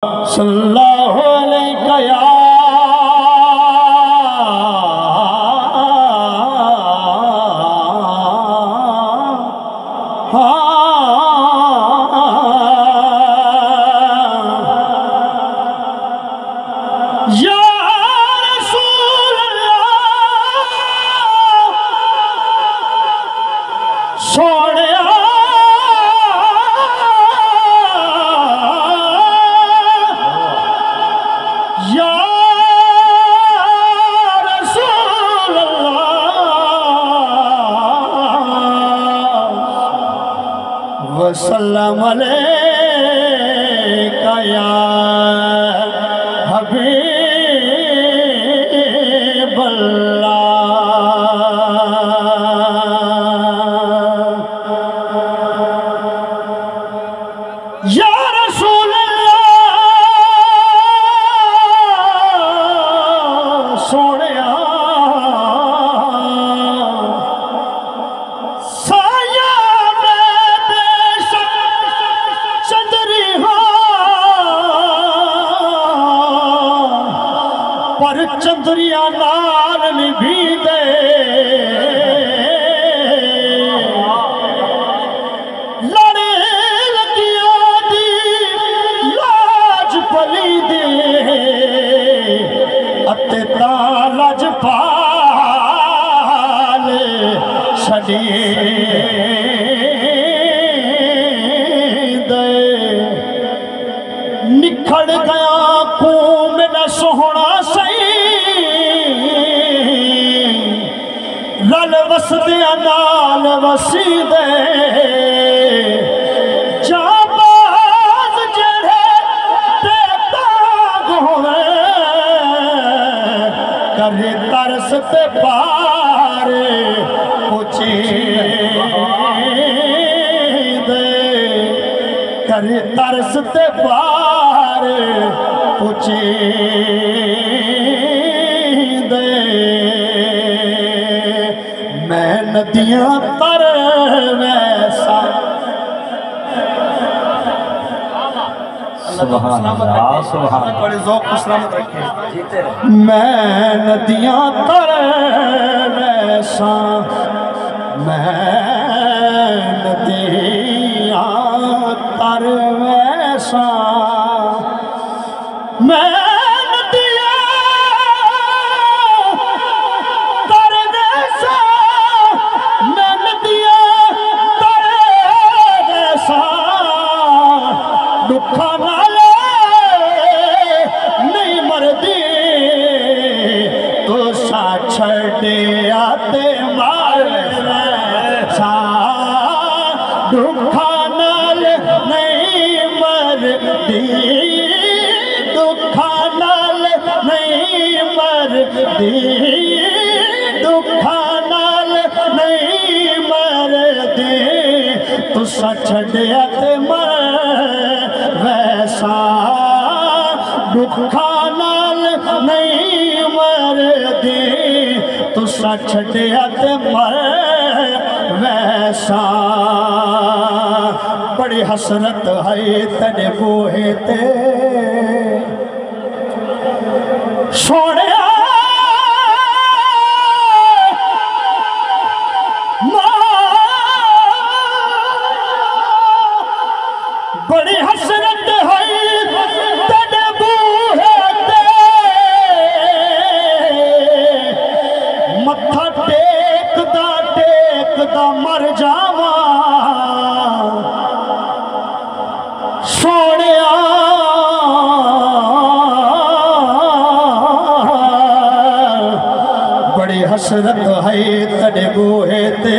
सल्लल्लाहु अलैहि या रसूल अल्लाह सोनिया या रसूल अल्लाह वसल्लम अलैका या हबीब अल्लाह या रसूल अल्लाह सोनिया साया में बेशक चंदरी हो पर चंदरिया नाल निभी दे लड़े लगिया दी लाज पली दे अते तालज पाल छड़िए दे निखड़ गया खून मेरा सोहना सही रल वसदिया नाल वसी दे जाबाज जेड़े ते दाग होवे करे तरस ते पार पूछे दे करे तरस ते पार पूछे दे मैं नदियां तर वैसा मैं नदियां तर वैसा मैं नदियां तर वैसा मैं दुखा नाले नहीं मरदी तो सा छड़िया ते मार सा दुखा नाल नहीं मरदी दुखा नाल नहीं मरदी दुखा नाल नहीं मरदी तो सा छड़िया ते मार वैसा दुखा नाल नहीं मरदी तुसा छड़िया ते मर वैसा बड़ी हसरत है तेरे बूहे ते सोनिया बड़ी हसरत है तेरे बूहे ते मत्था टेकदा मर जावा सोनिया बड़ी हसरत है तेरे बूहे ते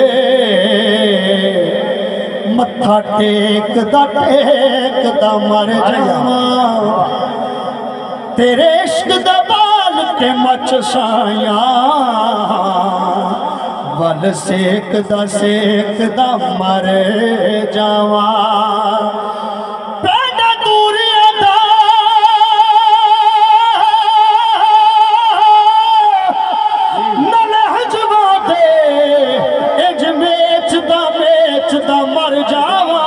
मत्था टेकदा मर जावा तेरे इश्क दा बाल के मच साया वल सेकदा मर जावा पैदा दूरिया दा नल हजवा दे इज मेचदा मर जावा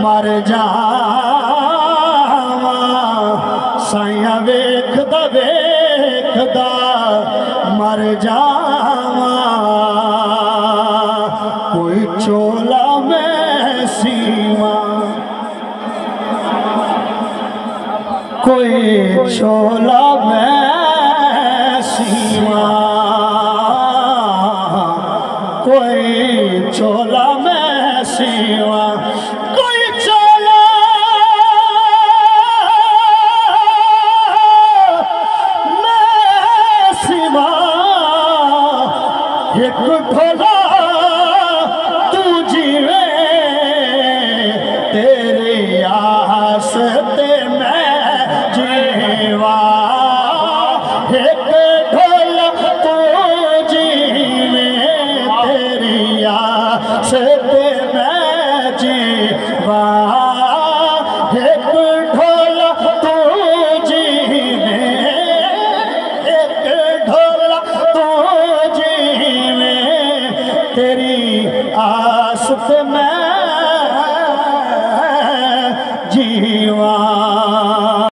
मर जावा साइया वेखदा वेखदा मर जावा कोई चोला मैं सीवा कोई चोला मैं सीवा कोई चोला मैं सीवा कोई चोला मैं सीवा एक ढोला तू जीवे तेरी आस ते मैं जीवा एक ढोला तू जीवे तेरी आस ते मैं जीवा एक ढोला तू जीवे एक ढोला तू जीवे तेरी आस ते मैं जीवा।